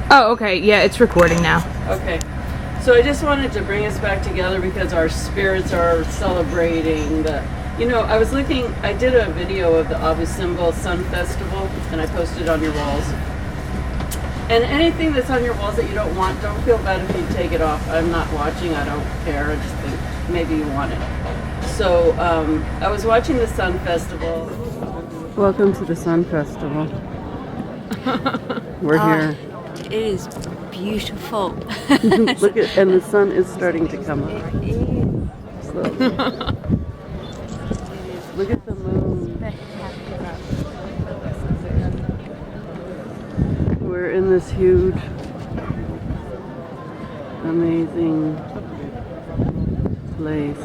Oh, okay. Yeah, it's recording now. Okay. So I just wanted to bring us back together because our spirits are celebrating the... You know, I did a video of the Abu Simbel Sun Festival, and I posted it on your walls. And anything that's on your walls that you don't want, don't feel bad if you take it off. I'm not watching, I don't care, I just think maybe you want it. So, I was watching the Sun Festival. Welcome to the Sun Festival. We're here. It is beautiful. Look at, and the sun is starting to come up. Slowly. Look at the moon. We're in this huge, amazing place.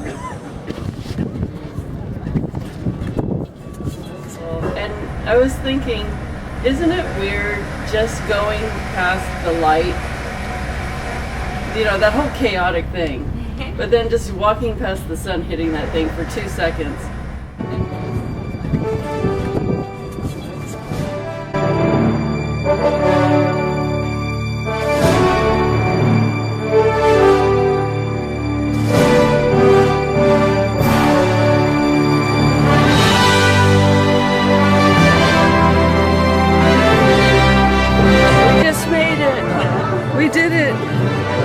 And I was thinking, isn't it weird just going past the light? You know, that whole chaotic thing. But then just walking past the sun hitting that thing for 2 seconds. We did it!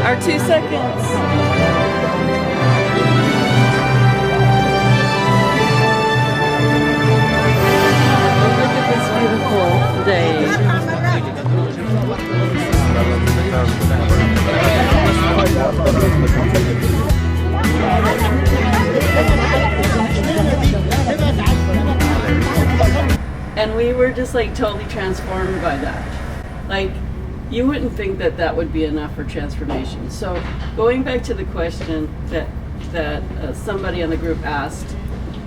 Our 2 seconds. Look at this beautiful day. And we were just like totally transformed by that. Like, you wouldn't think that that would be enough for transformation. So going back to the question that somebody on the group asked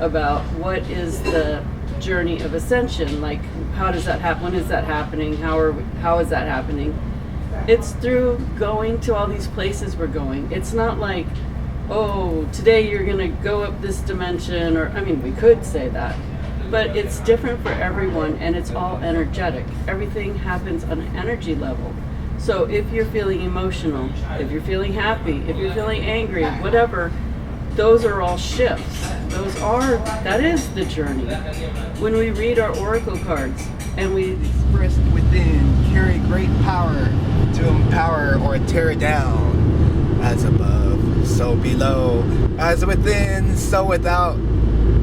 about what is the journey of ascension, like how does that happen, when is that happening, how is that happening? It's through going to all these places we're going. It's not like, oh, today you're gonna go up this dimension, or, I mean, we could say that, but it's different for everyone, and it's all energetic. Everything happens on an energy level. So if you're feeling emotional, if you're feeling happy, if you're feeling angry, whatever, those are all shifts. That is the journey. When we read our oracle cards and we expressed within carry great power to empower or tear down, as above, so below, as within, so without.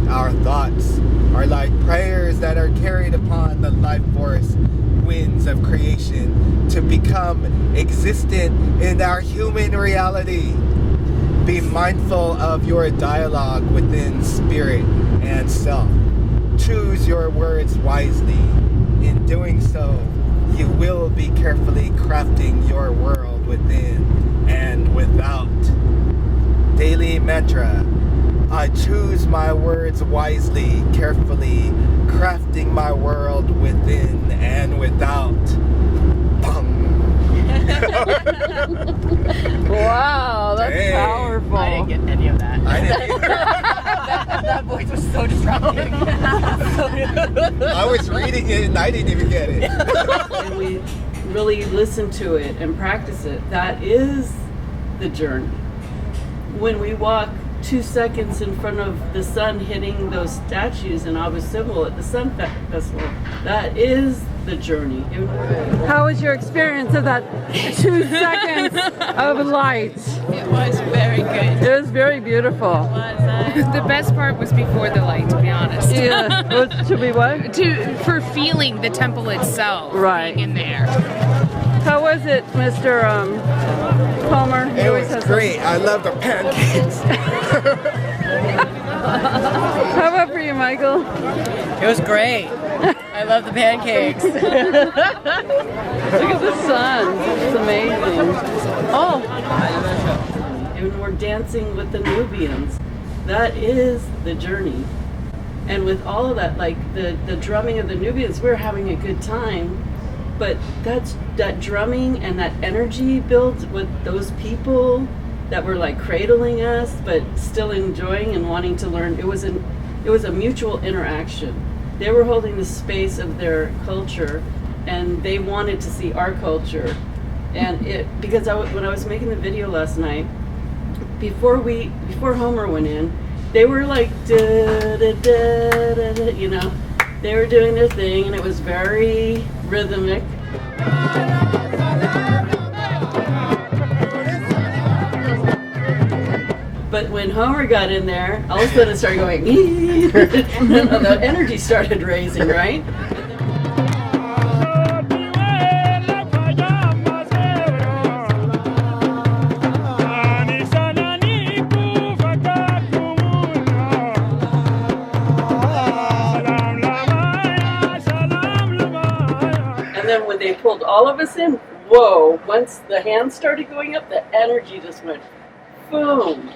Our thoughts are like prayers that are carried upon the life force winds of creation to become existent in our human reality. Be mindful of your dialogue within spirit and self. Choose your words wisely. In doing so, you will be carefully crafting your world within and without. Daily mantra. I choose my words wisely, carefully, crafting my world within and without. Bum. wow, that's Dang. powerful. I didn't get any of that. I didn't either. that voice was so distracting. I was reading it and I didn't even get it. And we really listen to it and practice it. That is the journey. When we walk 2 seconds in front of the sun hitting those statues in Abu Simbel at the Sun Festival, that is the journey. How was your experience of that 2 seconds of light? It was very good. It was very beautiful. The best part was before the light, to be honest. Yeah. To be what? For feeling the temple itself, right, being in there. How was it, Mr. Palmer? It was great. I love the pancakes. How about for you, Michael? It was great. I love the pancakes. Look at the sun. It's amazing. Oh. And we're dancing with the Nubians. That is the journey. And with all of that, like the drumming of the Nubians, we're having a good time. But that drumming and that energy builds with those people that were like cradling us, but still enjoying and wanting to learn. It was a mutual interaction. They were holding the space of their culture, and they wanted to see our culture And because when I was making the video last night, before Homer went in, they were like da, da, da, da, da, you know, they were doing their thing, and it was very rhythmic. But when Homer got in there, all of a sudden it started going, the energy started raising, right? And then when they pulled all of us in, whoa, once the hands started going up, the energy just went boom.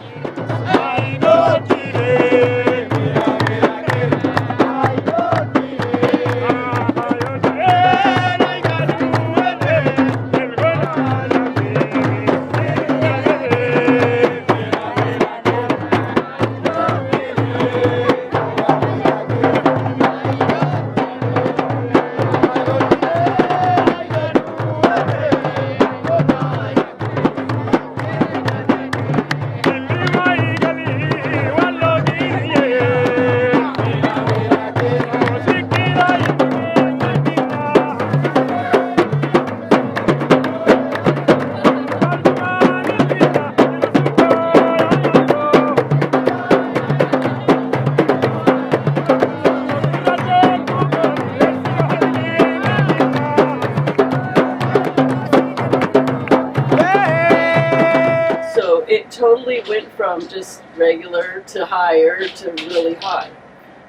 It totally went from just regular to higher to really high.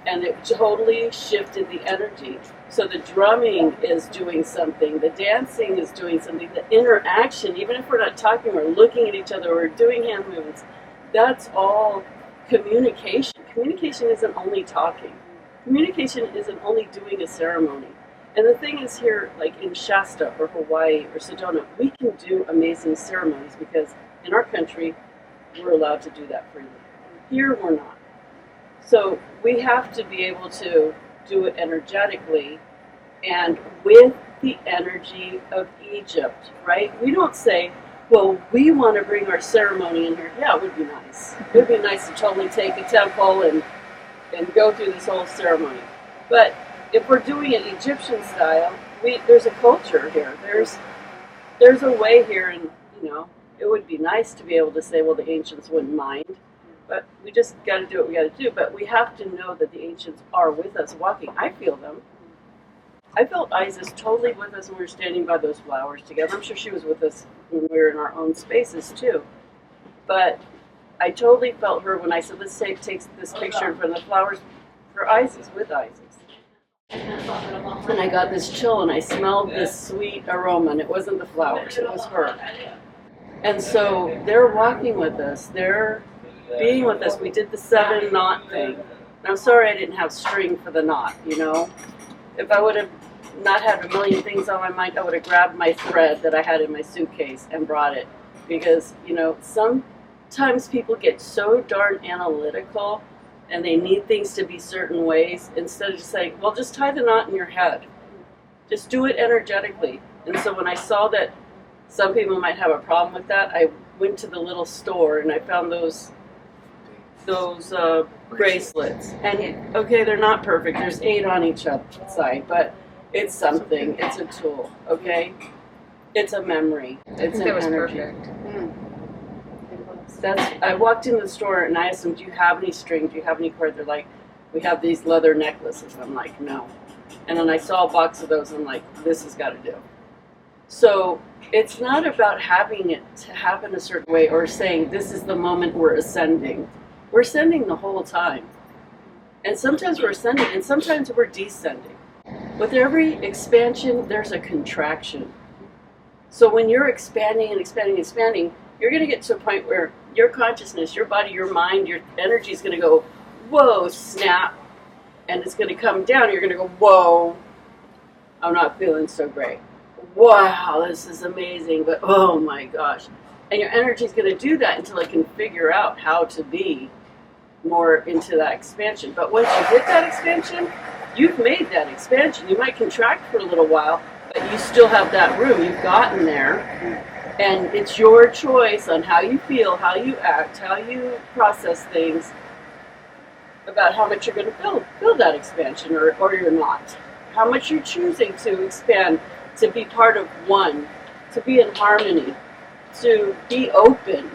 And it totally shifted the energy. So the drumming is doing something, the dancing is doing something, the interaction, even if we're not talking, we're looking at each other, we're doing hand movements, that's all communication. Communication isn't only talking. Communication isn't only doing a ceremony. And the thing is here, like in Shasta or Hawaii or Sedona, we can do amazing ceremonies because in our country, we're allowed to do that freely. Here, we're not. So we have to be able to do it energetically and with the energy of Egypt, right? We don't say, well, we want to bring our ceremony in here. Yeah, it would be nice. It would be nice to totally take a temple and go through this whole ceremony. But if we're doing it Egyptian style, there's a culture here. There's a way here, and it would be nice to be able to say, well, the ancients wouldn't mind, but we just got to do what we got to do. But we have to know that the ancients are with us walking. I feel them. I felt Isis totally with us when we were standing by those flowers together. I'm sure she was with us when we were in our own spaces too. But I totally felt her when I said, let's take this picture in front of the flowers for Isis, with Isis. And I got this chill and I smelled this sweet aroma, and it wasn't the flowers, it was her. And so they're walking with us, they're being with us. We did the 7-knot thing. And I'm sorry I didn't have string for the knot, If I would have not had a million things on my mind, I would have grabbed my thread that I had in my suitcase and brought it. Because, sometimes people get so darn analytical and they need things to be certain ways instead of just saying, well, just tie the knot in your head. Just do it energetically. And so when I saw that some people might have a problem with that, I went to the little store and I found those bracelets. And okay, they're not perfect. There's 8 on each side, but it's something. It's a tool. Okay, it's a memory. It's an energy. Perfect. I walked into the store and I asked them, do you have any string? Do you have any cord? They're like, we have these leather necklaces. I'm like, no. And then I saw a box of those and I'm like, this has got to do. So it's not about having it to happen a certain way or saying this is the moment we're ascending. We're ascending the whole time. And sometimes we're ascending and sometimes we're descending. With every expansion, there's a contraction. So when you're expanding and expanding and expanding, you're going to get to a point where your consciousness, your body, your mind, your energy is going to go, whoa, snap. And it's going to come down. You're going to go, whoa, I'm not feeling so great. Wow, this is amazing, but oh my gosh. And your energy is going to do that until it can figure out how to be more into that expansion. But once you hit that expansion, you've made that expansion. You might contract for a little while, But you still have that room. You've gotten there, and it's your choice on how you feel, how you act, how you process things, about how much you're going to build that expansion, or you're not. How much you're choosing to expand, to be part of one, to be in harmony, to be open,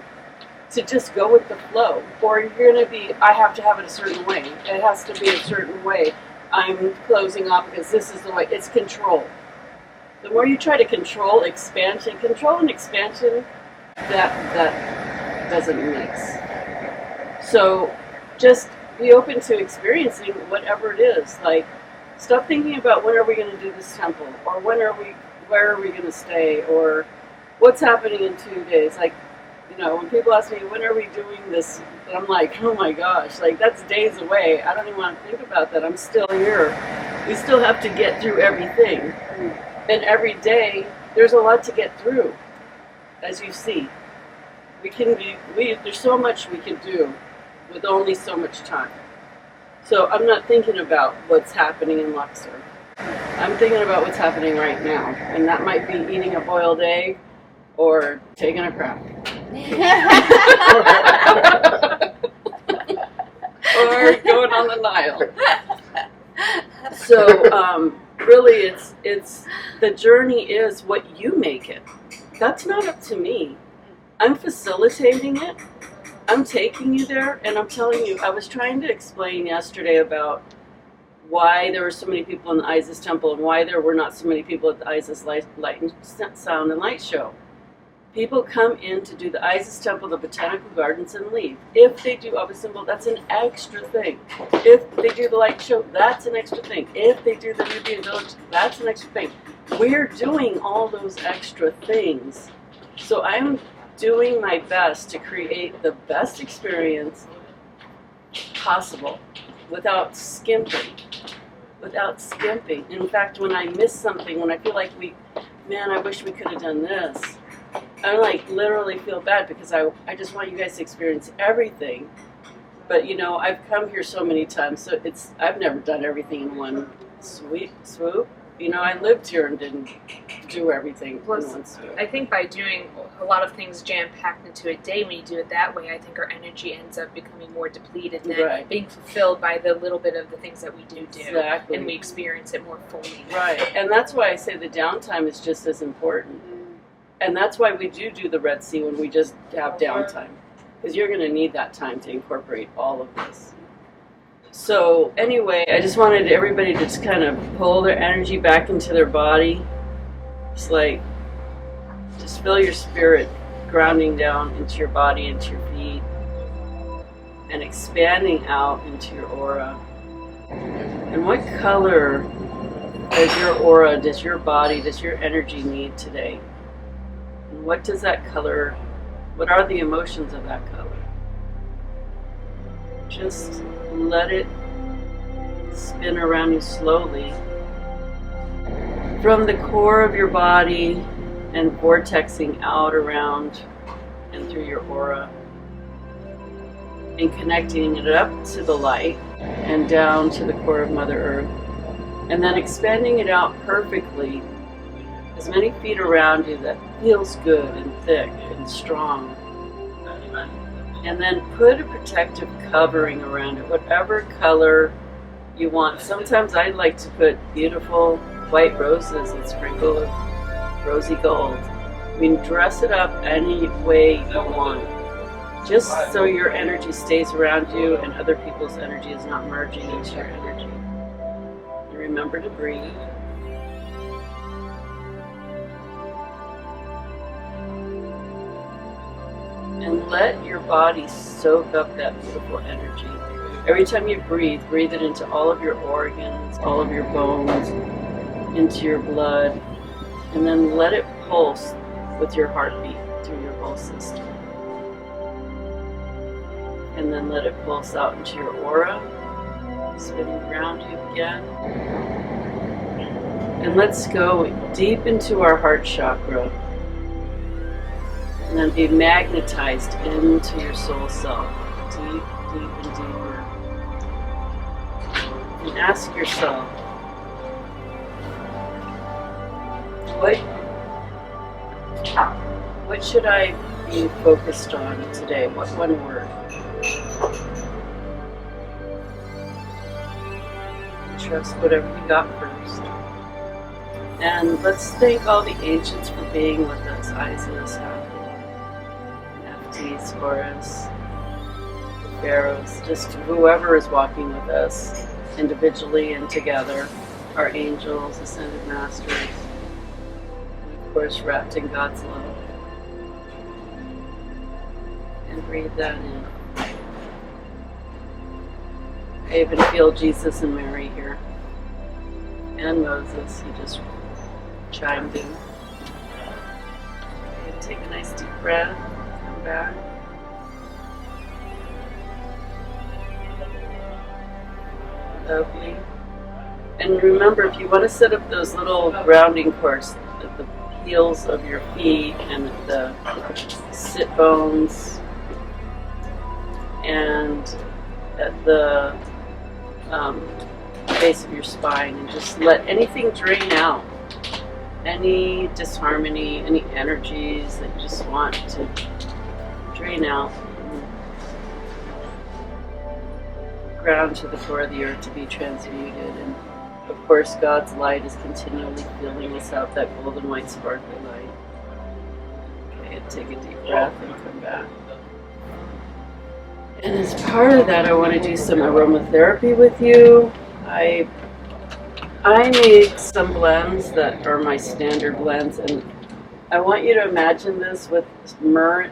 to just go with the flow. Or you're going to be, I have to have it a certain way. It has to be a certain way. I'm closing off because this is the way. It's control. The more you try to control and expansion, that doesn't mix. So just be open to experiencing whatever it is. Like, stop thinking about when are we going to do this temple, or where are we going to stay, or what's happening in 2 days. Like, you know, when people ask me, when are we doing this? I'm like, oh my gosh, like that's days away. I don't even want to think about that. I'm still here. We still have to get through everything. And every day, there's a lot to get through, as you see. There's so much we can do with only so much time. So I'm not thinking about what's happening in Luxor. I'm thinking about what's happening right now. And that might be eating a boiled egg or taking a crap. Or going on the Nile. So really it's the journey is what you make it. That's not up to me. I'm facilitating it. I'm taking you there, and I'm telling you, I was trying to explain yesterday about why there were so many people in the Isis temple and why there were not so many people at the Isis Light and Sound and Light show. People come in to do the Isis temple, the botanical gardens, and leave. If they do Abu Simbel, that's an extra thing. If they do the light show, that's an extra thing. If they do the Nubian village, that's an extra thing. We're doing all those extra things. So I'm doing my best to create the best experience possible without skimping. In fact, when I miss something, when I feel like I wish we could have done this, I like literally feel bad because I just want you guys to experience everything. But you know, I've come here so many times, so I've never done everything in one swoop. You know, I lived here and didn't do everything in one swoop. I think by doing a lot of things jam-packed into a day, when you do it that way, I think our energy ends up becoming more depleted than being fulfilled by the little bit of the things that we do. Exactly. And we experience it more fully. Right. And that's why I say the downtime is just as important. And that's why we do the Red Sea when we just have downtime. Because you're going to need that time to incorporate all of this. So anyway, I just wanted everybody to just kind of pull their energy back into their body. Just feel your spirit grounding down into your body, into your feet, and expanding out into your aura. And what color does your aura, does your body, does your energy need today? And what does that color, what are the emotions of that color? Just let it spin around you slowly from the core of your body and vortexing out around and through your aura and connecting it up to the light and down to the core of Mother Earth, and then expanding it out perfectly as many feet around you that feels good and thick and strong. And then put a protective covering around it, whatever color you want. Sometimes I like to put beautiful white roses and sprinkle of rosy gold. I mean, dress it up any way you want, just so your energy stays around you and other people's energy is not merging into your energy. And remember to breathe. And let your body soak up that beautiful energy. Every time you breathe it into all of your organs, all of your bones, into your blood, and then let it pulse with your heartbeat through your whole system. And then let it pulse out into your aura, spinning around you again. And let's go deep into our heart chakra. And then be magnetized into your soul self, deep, deep and deeper. And ask yourself, What should I be focused on today? What one word? Trust whatever you got first. And let's thank all the ancients for being with us. Isis, Hathor, Nephthys, Horus, the Pharaohs, just whoever is walking with us individually and together. Our angels, ascended masters, and of course wrapped in God's love. And breathe that in. I even feel Jesus and Mary here. And Moses, he just chimed in. Okay, take a nice deep breath, come back. Lovely. And remember, if you want to set up those little grounding cords at the heels of your feet and at the sit bones and at the base of your spine, and just let anything drain out. Any disharmony, any energies that you just want to drain out. Ground to the core of the earth to be transmuted. And of course, God's light is continually filling us out, that golden white sparkly light. Okay, take a deep breath and come back. And as part of that, I want to do some aromatherapy with you. I made some blends that are my standard blends, and I want you to imagine this with myrrh.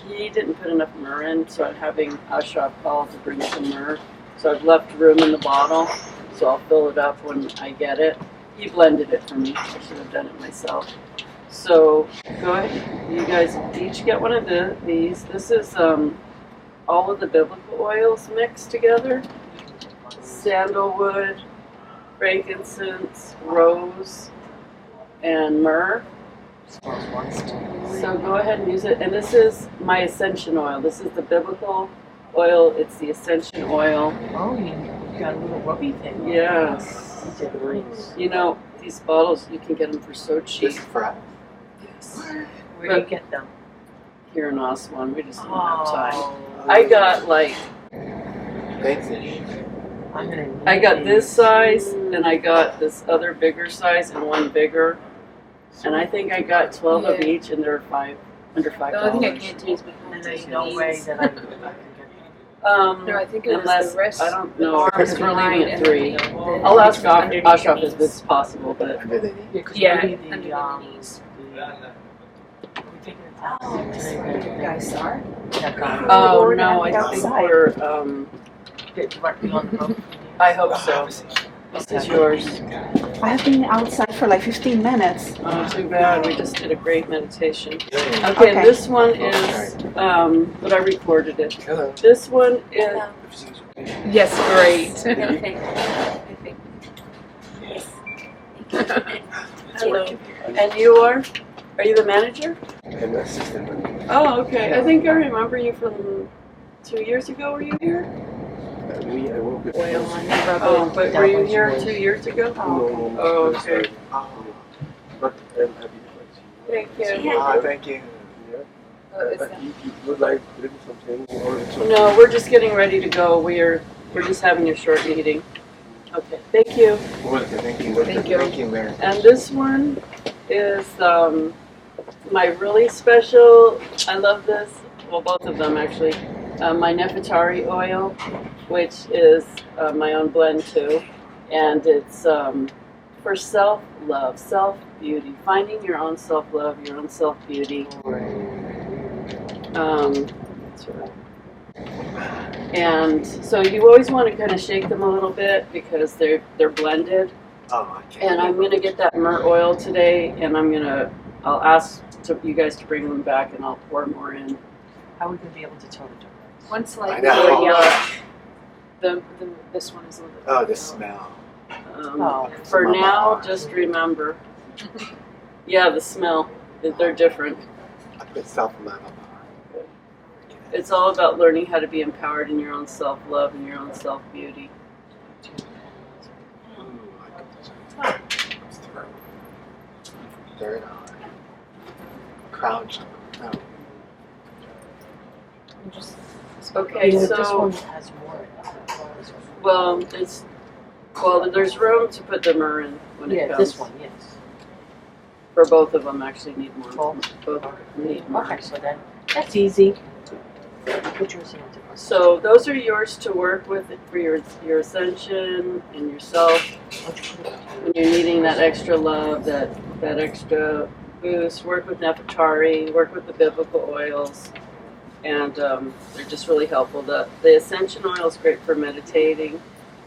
He didn't put enough myrrh in, so I'm having Ashraf call to bring some myrrh. So I've left room in the bottle, so I'll fill it up when I get it. He blended it for me. I should have done it myself. So go ahead. You guys each get one of these. This is all of the biblical oils mixed together. Sandalwood, frankincense, rose, and myrrh. So go ahead and use it. And this is my Ascension oil. This is the biblical oil. It's the Ascension oil. Oh, you got a little rubby thing. Yes. You know, these bottles, you can get them for so cheap. Just for us? Yes. Where do you get them? Here in Aswan. We just don't have time. I got like... Thanks. I got this size, and I got this other bigger size, and one bigger. And I think I got 12 of each, and they're under $5. The only thing I can't do is And there's no way that I can get them. No, I think it was unless, the wrist. I don't know, arms because we're leaving at behind 3. and the- I'll ask underneath. Ashraf if it's possible, but Under the knee. Yeah, Maybe under the knees. We're taking a taxi today. You guys are? That guy. oh We're no, gonna I be think outside. we're Get directly on the road. I hope so. This is yours. I have been outside for like 15 minutes. Oh, too bad. We just did a great meditation. Okay, Okay. this one is, but I recorded it. Hello. This one is, Yes, great. hello. And you are? Are you the manager? I'm the assistant. Oh, okay. I think I remember you from 2 years ago. Were you here? I work with Oil on your rubber. Oh, but were you here 2 years ago? No. Oh, okay. But I'm happy to Thank you. thank you. Is You would like to do something or something? No, we're just getting ready to go. We're just having a short meeting. Okay, thank you. Welcome, thank you. Thank you. Thank you, Mary. And this one is my really special, I love this, well, both of them actually, my Nefertari oil, which is my own blend too. And it's for self-love, self-beauty, finding your own self-love, your own self-beauty. That's right. And so you always want to kind of shake them a little bit because they're blended. Oh, okay. And I'm gonna get that myrrh oil today, and I'll ask you guys to bring them back, and I'll pour more in. How are we going to be able to tell the difference? one I slight know. more yellow. This one is a little bit. Oh, the smell. For now, just remember. Yeah, the smell. They're different. I put self-love on It's all about learning how to be empowered in your own self-love and your own self-beauty. third eye. Crouched. No. Okay, This so one has more. there's room to put the mirror in when it comes. This one, yes. For both of them, actually need more. Both need more. Okay, so then that's easy. Put yours in. So those are yours to work with for your ascension and yourself. When you're needing that extra love, that extra boost, work with THRU, work with the biblical oils, and they're just really helpful. The Ascension oil is great for meditating,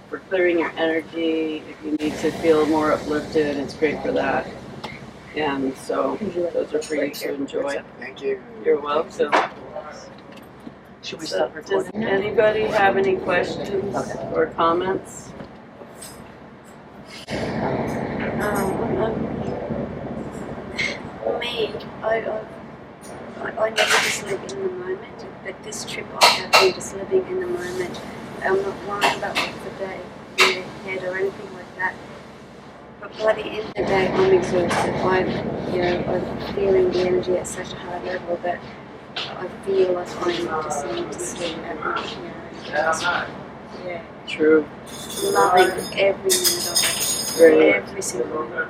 for clearing your energy. If you need to feel more uplifted, it's great for that. And so those are for you to enjoy. Thank you. You're welcome. Should we stop Does recording? anybody have any questions or comments? Me, I never just live in the moment, but this trip I have been just living in the moment. I'm not worrying about what's the day ahead or anything like that. But by the end of the day, I'm exhausted. I'm feeling the energy at such a high level that I feel like I just need to sleep at night. Yeah. True. Loving every minute of it. Great. Every single minute.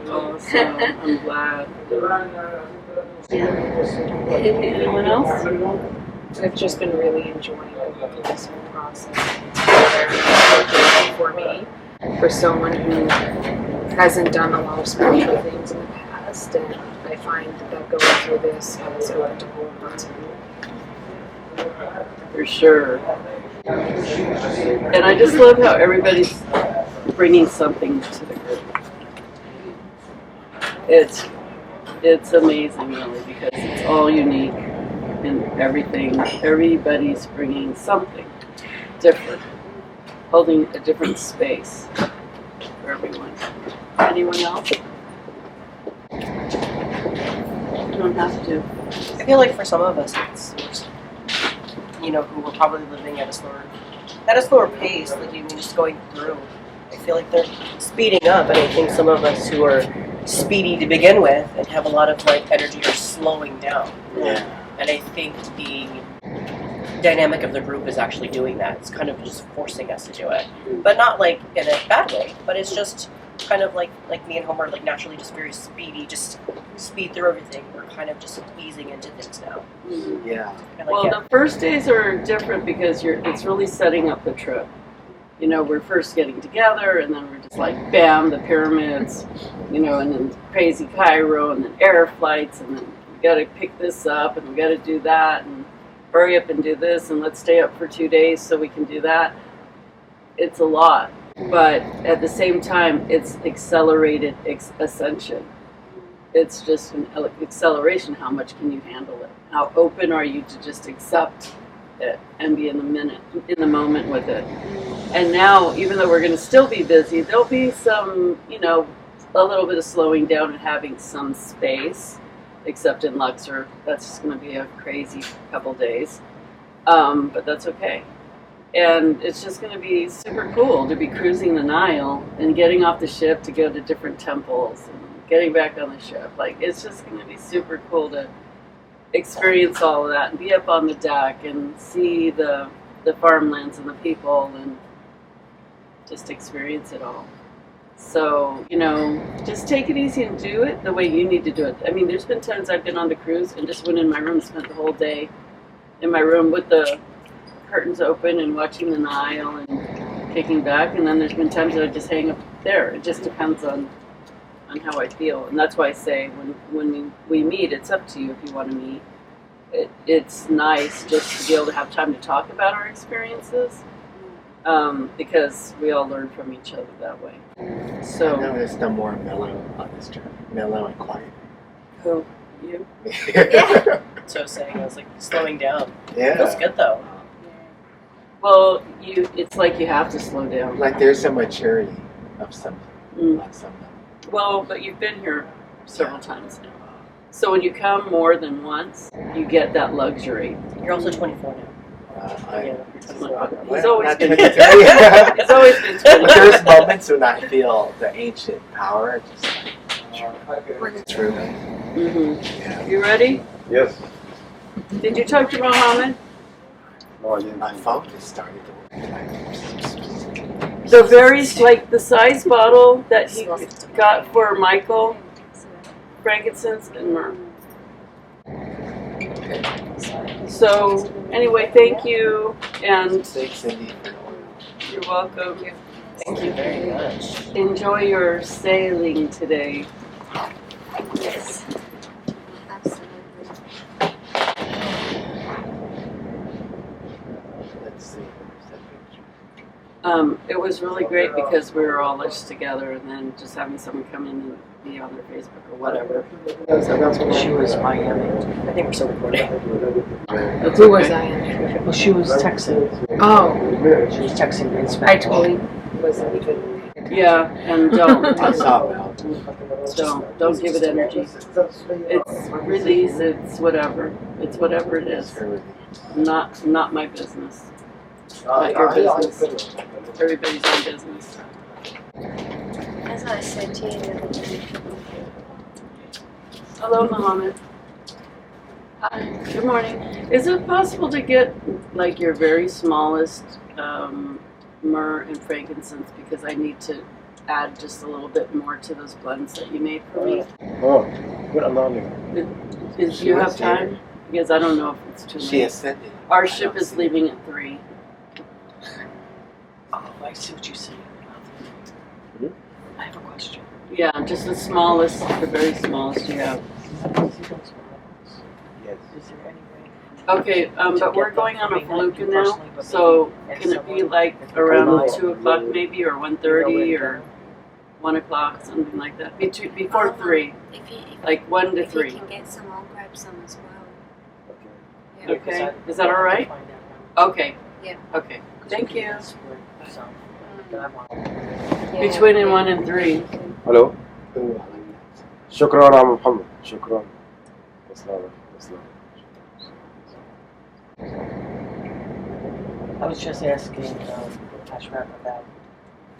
Awesome. I'm glad. Yeah. Anyone else? I've just been really enjoying this whole process. It's very for me, for someone who hasn't done a lot of spiritual things in the past, and I find that going through this has opened a whole lot of me. For sure. And I just love how everybody's bringing something to the group. It's amazing, really, because it's all unique and everything. Everybody's bringing something different, holding a different space for everyone. Anyone else? You don't have to. I feel like for some of us, it's who were probably living at a slower pace, like even just going through. I feel like they're speeding up, and I think some of us who are speedy to begin with and have a lot of energy are slowing down. Yeah. And I think the dynamic of the group is actually doing that. It's kind of just forcing us to do it, but not in a bad way. But it's just kind of like me and Homer, naturally just very speedy, just speed through everything. We're kind of just easing into things now. Yeah. The first days are different because it's really setting up the trip. We're first getting together, and then we're just bam, the pyramids, and then crazy Cairo, and then air flights, and then we got to pick this up, and we got to do that, and hurry up and do this, and let's stay up for 2 days so we can do that. It's a lot, but at the same time, it's accelerated ascension. It's just an acceleration. How much can you handle it? How open are you to just accept it and be in the moment with it? And now, even though we're going to still be busy, there'll be some, a little bit of slowing down and having some space, except in Luxor. That's just going to be a crazy couple days. But that's okay. And it's just going to be super cool to be cruising the Nile and getting off the ship to go to different temples and getting back on the ship. It's just going to be super cool to experience all of that and be up on the deck and see the farmlands and the people and just experience it all. So, just take it easy and do it the way you need to do it. I mean, there's been times I've been on the cruise and just went in my room, spent the whole day in my room with the curtains open and watching the Nile and kicking back. And then there's been times that I just hang up there. It just depends on how I feel. And that's why I say when we meet, it's up to you if you want to meet. It's nice just to be able to have time to talk about our experiences. Because we all learn from each other that way. So I noticed I'm more mellow on this trip. Mellow and quiet. who? You? Yeah. So saying, I was slowing down. Yeah. It feels good though. Well, it's like you have to slow down. There's a maturity of something. On something. Well, but you've been here several times now. So when you come more than once, you get that luxury. You're also 24 now. He's always not been 23. He's always been 20. There's moments when I feel the ancient power just When it's true. Mm-hmm. You ready? Yes. Did you talk to Mohammed? No, I didn't. My phone just started to The very, like the size bottle that he got for Michael, frankincense and myrrh. So, anyway, thank you, and Thanks, Cindy. you're welcome. Thank you very much. Enjoy your sailing today. Yes. Absolutely. Let's see. It was really great because we were all just together, and then just having someone come in and be on their Facebook or whatever. She was Miami. I think we're still recording. Who was I in? Well, she was texting. Oh, She was texting in I Spanish. totally wasn't even. Yeah, and don't I saw Mel. don't give it energy. It's release. It's whatever. It's whatever it is. Not my business. Not your business. Everybody's own business. As I said to you the other day, Hello, Mohammed. Hi. Good morning. Is it possible to get like your very smallest myrrh and frankincense, because I need to add just a little bit more to those blends that you made for me? Oh, what anomaly? Do you have time? Because I don't know if it's too She late. ascended. Our ship is leaving at 3. Oh, I see what you're saying. I have a question. Yeah, just the smallest, the very smallest you have. Yes. Is there any way? Okay, but we're going on a felucca now, so can it be like around 2 o'clock maybe, or 1:30, or 1 o'clock, something like that? Before 3, like 1 to if 3. you can get some, I'll grab some as well. Okay. Okay, is that all right? Okay. Yeah. Okay, thank you. Yeah. Between 1 and 3. Hello. شكرا يا محمد. شكرا. تسلم. I was just asking Ashraf about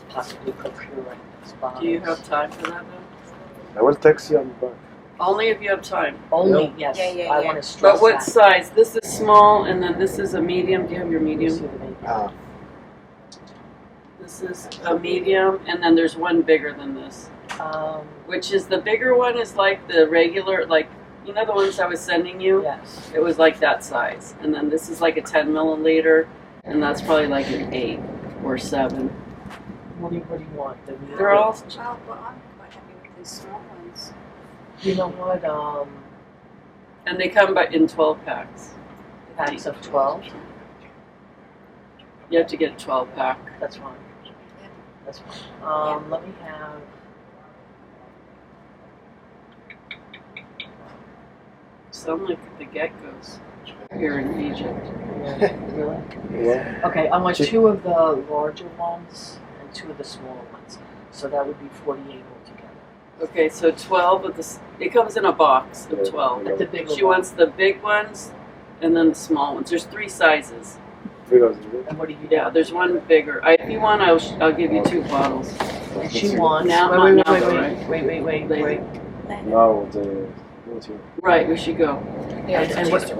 possibly procuring spots. Do you have time for that though? I will text you on the back. Only if you have time. Only, yes. Yeah, I yeah. want to stress But what that. size? This is small, and then this is a medium. Do you have your You see medium? the baby. This is a medium, and then there's one bigger than this. Which is the bigger one is like the regular, like, you know the ones I was sending you? Yes. It was like that size. And then this is like a 10 milliliter, and that's probably like an 8 or 7. What do you want? The medium? They're all, Oh, well, I'm quite happy with these small ones. You know what? and they come in 12 packs. Packs of 12. You have to get a 12 pack. That's fine. That's fine. Let me have. Some like the geckos here in Egypt. Really? Yeah. Okay, I want 2 of the larger ones and 2 of the smaller ones. So that would be 48 altogether. Okay, so 12 of the, it comes in a box of 12. But the bigger She wants the big ones and then the small ones. There's 3 sizes. And what do you Yeah, there's one bigger. If you want, I'll give you 2 bottles. And she wants. Now, wait, not now, wait. Now the Right, we should go. Yeah, And what? I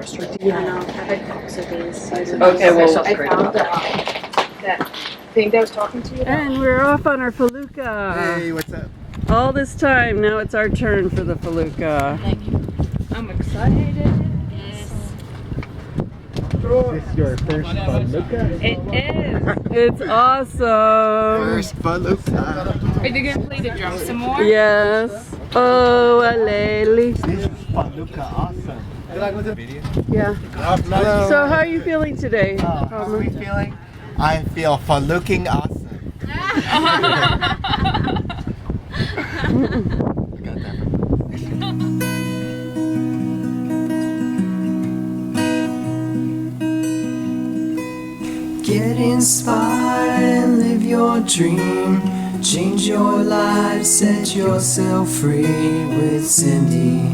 know, I had box of these. Okay, well, sounds I great. found that thing that I was talking to you about. And we're off on our felucca. Hey, what's up? All this time, now it's our turn for the felucca. I'm excited. Yes. Is this your first Faluca? It is. It's awesome. First Faluca. Are you gonna play the drum some more? Yes. Oh, Aleli. This is Faluca awesome. You like with the video? Yeah. Hello. So how are you feeling today? How are we feeling? I feel Faluking awesome. Got that. Get inspired and live your dream. Change your life, set yourself free with Cindy.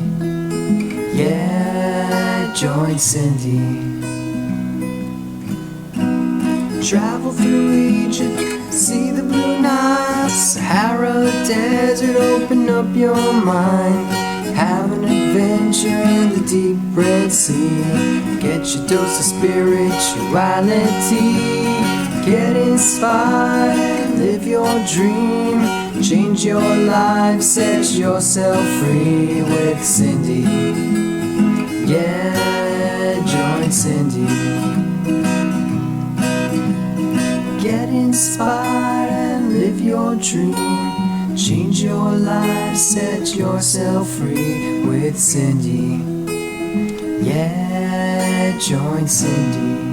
Yeah, join Cindy. Travel through Egypt, see the blue Nile, Sahara desert, open up your mind. Have an adventure in the deep Red Sea. Get your dose of spirituality. Get inspired, live your dream. Change your life, set yourself free with Cindy. Yeah, join Cindy. Get inspired and live your dream. Change your life, set yourself free with Cindy. Yeah, join Cindy.